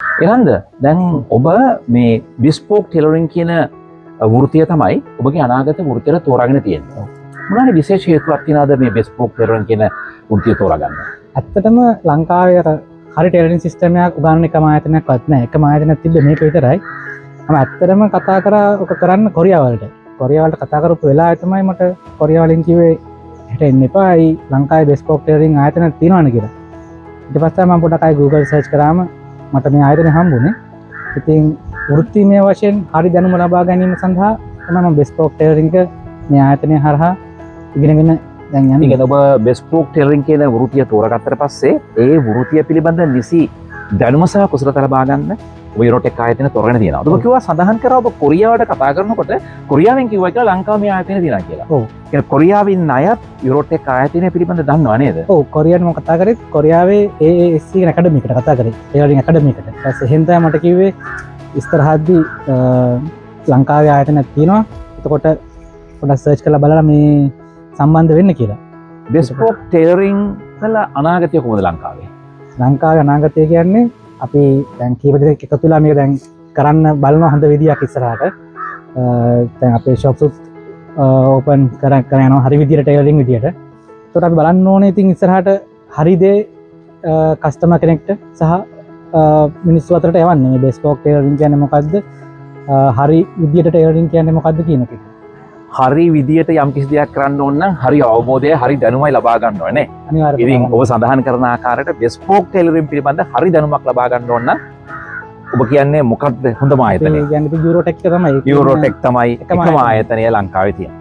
එනන්ද දැන් ඔබ මේ බිස්පෝක් ටෙලරින් කියන වෘතිය තමයි ඔබගේ අනාගත වෘතියට තෝරාගෙන තියෙන්නේ. මොනවානේ විශේෂ හේතුවක් තියනවාද මේ බිස්පෝක් ටෙලරින් කියන වෘතිය තෝරාගන්න? ඇත්තටම ලංකාවේ හරි ටෙලරින් සිස්ටම් එකක් උගන්වන එකම ආයතනයක්වත් නැහැ. එකම ආයතනයක් තිබ්බේ මේක විතරයි. මම ඇත්තටම කතා කරා ඔක කරන්න කොරියාව වලට. කොරියාව වලට කතා කරපු වෙලාවේ තමයි මට කොරියාව වලින් කිව්වේ හෙට එන්න එපා. ලංකාවේ බිස්පෝක් ටෙලරින් ආයතනයක් තියෙනවනේ කියලා. ඊට පස්සේ මම පොඩ්ඩක් ආයි Google search කරාම මට මේ ආයතනය හම්බුනේ. ඉතින් වෘත්තීමය වශයෙන් හරි දැනුම ලබා ගැනීම සඳහා තමයි මම බිස්පෝක් ටෙලරින් මේ ආයතනය හරහා ඉගෙනගෙන දැන් යන්නේ. ඉතින් ඔබ බිස්පෝක් ටෙලරින් කියන වෘතිය තෝරාගත්තට පස්සේ ඒ වෘතිය පිළිබඳ නිසි දැනුම සහ කුසලතා ලබා ගන්න ඔබ යුරෝටෙක් ආයතන තෝරගෙන තියෙනවා. ඔබ කිව්වා සඳහන් කරා ඔබ කොරියාවට කතා කරනකොට කොරියාවෙන් කිව්වා කියලා ලංකාවේ මේ ආයතනය තියෙනවා කියලා. ඔව්. ඒ කොරියාවෙන් අයත් යුරෝටෙක් ආයතනය පිළිබඳ දන්නව නේද? ඔව් කොරියාවට මම කතා කරේ කොරියාවේ AASC කියන ඇකඩමි එකට කතා කරේ. ටෙලරින් ඇකඩමි එකට. ඊට පස්සේ එහෙන් තමයි මට කිව්වේ ඉස්තරහද්දී ලංකාවේ ආයතනයක් තියෙනවා. එතකොට පොඩ්ඩක් සර්ච් කරලා බලලා මේ සම්බන්ධ වෙන්න කියලා. බිස්පෝක් ටෙලරින් වල අනාගතය කොහොමද ලංකාවේ? ලංකාවේ අනාගතය කියන්නේ අපි දැන් කීප දෙනෙක් එකතු වෙලා මේක දැන් කරන්න බලන හොඳ විදියක් ඉස්සරහට. දැන් අපේ shops උත් ඕපන් කරගෙන යනවා හරි විදියට ටෙලරින් විදියට. ඒකට අපි බලන්න ඕනේ ඉතින් ඉස්සරහට හරි දේ කස්ටමර් කෙනෙක්ට සහ මිනිස්සු අතරට යවන්න. මේ බිස්පෝක් ටෙලරින් කියන්නේ මොකද්ද? හරි විදියට ටෙලරින් කියන්නේ මොකද්ද කියන එක. හරි විදියට යම් කිසි දෙයක් කරන්න ඕන නම් හරි අවබෝධය හරි දැනුමයි ලබා ගන්න ඕනේ නේ. අනිවාර්යයෙන්. ඉතින් ඔබ සඳහන් කරන ආකාරයට බිස්පෝක් ටෙලරින් පිළිබඳ හරි දැනුමක් ලබා ගන්න ඕන නම් ඔබ කියන්නේ මොකක්ද හොඳම ආයතනය? ඒ කියන්නේ යුරෝටෙක් තමයි. යුරෝටෙක් තමයි එකම ආයතනය ලංකාවේ තියෙන්නේ.